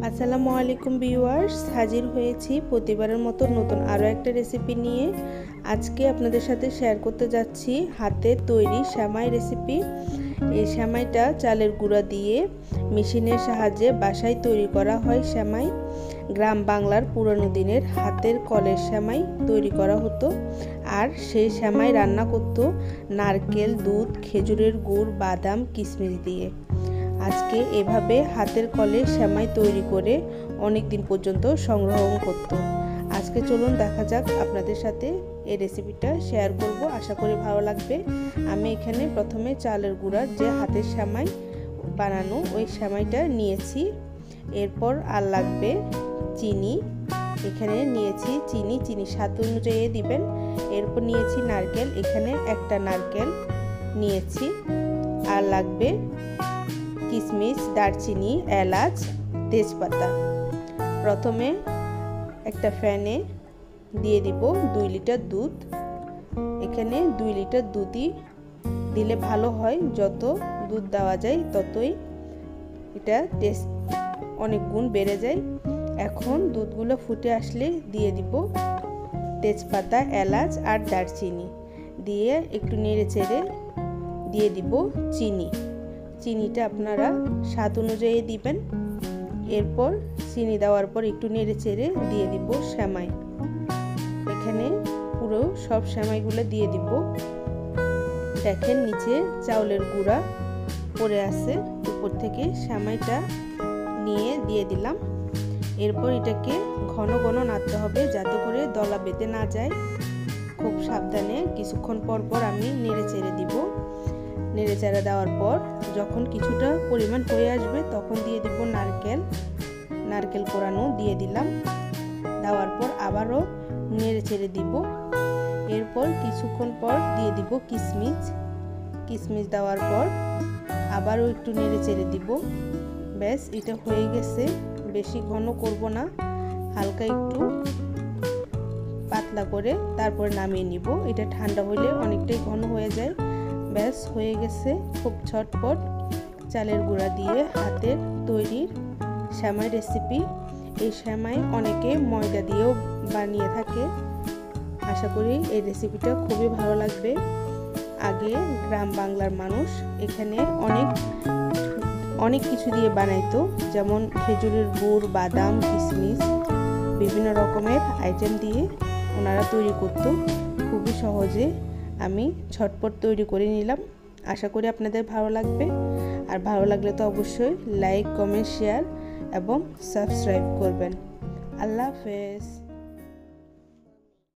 আসসালামু আলাইকুম ভিউয়ার্স, হাজির হয়েছি প্রতিবারের মতো নতুন আরও একটা রেসিপি নিয়ে। আজকে আপনাদের সাথে শেয়ার করতে যাচ্ছি হাতে তৈরি সেমাই রেসিপি। এই সেমাইটা চালের গুঁড়া দিয়ে মেশিনের সাহায্যে বাসায় তৈরি করা হয়। সেমাই গ্রাম বাংলার পুরনো দিনের হাতের কলের সেমাই তৈরি করা হতো, আর সেই সেমাই রান্না করতো নারকেল, দুধ, খেজুরের গুড়, বাদাম, কিশমিশ দিয়ে। আজকে এভাবে হাতের কলে সেমাই তৈরি করে অনেক দিন পর্যন্ত সংরক্ষণ করত। আজকে চলুন দেখা যাক, আপনাদের সাথে এই রেসিপিটা শেয়ার করব। আশা করি ভালো লাগবে। আমি এখানে প্রথমে চালের গুঁড়ার যে হাতের সেমাই বানানো ওই সেমাইটা নিয়েছি। এরপর আর লাগবে চিনি। এখানে নিয়েছি চিনি স্বাদ অনুযায়ী দিবেন। এরপর নিয়েছি নারকেল, এখানে একটা নারকেল নিয়েছি। আর লাগবে কিশমিশ, দারচিনি, এলাচ, তেজপাতা। প্রথমে একটা ফ্যানে দিয়ে দিব 2 লিটার দুধ। এখানে 2 লিটার দুধই দিলে ভালো হয়, যত দুধ দেওয়া যায় ততই এটা টেস্ট অনেক গুণ বেড়ে যায়। এখন দুধগুলো ফুটে আসলে দিয়ে দিব তেজপাতা, এলাচ আর দারচিনি দিয়ে একটু নেড়ে চেড়ে দিয়ে দিব চিনিটা আপনারা স্বাদ অনুযায়ী দিবেন। এরপর চিনি দেওয়ার পর একটু নেড়ে চেড়ে দিয়ে দিব সেমাই। এখানে পুরো সব সেমাইগুলো দিয়ে দিব। দেখেন নিচে চাউলের গুঁড়া পড়ে আছে, উপর থেকে সেমাইটা নিয়ে দিয়ে দিলাম। এরপর এটাকে ঘন ঘন নাড়তে হবে যাতে করে দলা বেঁধে না যায়। খুব সাবধানে কিছুক্ষণ পর পর আমি নেড়ে চেড়ে দিব। নেড়ে চেড়ে দেওয়ার পর যখন কিছুটা পরিমাণ হয়ে আসবে তখন দিয়ে দিব নারকেল কোরানো দিয়ে দিলাম। দেওয়ার পর আবারও নেড়ে চেড়ে দিব। এরপর কিছুক্ষণ পর দিয়ে দিব কিশমিশ দেওয়ার পর আবারও একটু নেড়ে চেড়ে দিব। ব্যাস, এটা হয়ে গেছে। বেশি ঘন করব না, হালকা একটু পাতলা করে তারপরে নামিয়ে নিব। এটা ঠান্ডা হলে অনেকটাই ঘন হয়ে যায়। ব্যাস হয়ে গেছে খুব ঝটপট চালের গুঁড়া দিয়ে হাতের তৈরির সেমাই রেসিপি। এই সেমাই অনেকে ময়দা দিয়েও বানিয়ে থাকে। আশা করি এই রেসিপিটা খুবই ভালো লাগবে। আগে গ্রাম বাংলার মানুষ এখানে অনেক কিছু দিয়ে বানাইতো, যেমন খেজুরের গুড়, বাদাম, কিশমিশ, বিভিন্ন রকমের আইটেম দিয়ে ওনারা তৈরি করতো। খুবই সহজে আমি ঝটপট তৈরি করে নিলাম। আশা করি আপনাদের ভালো লাগবে। আর ভালো লাগলে তো অবশ্যই লাইক, কমেন্ট, শেয়ার এবং সাবস্ক্রাইব করবেন। আল্লাহ হাফেজ।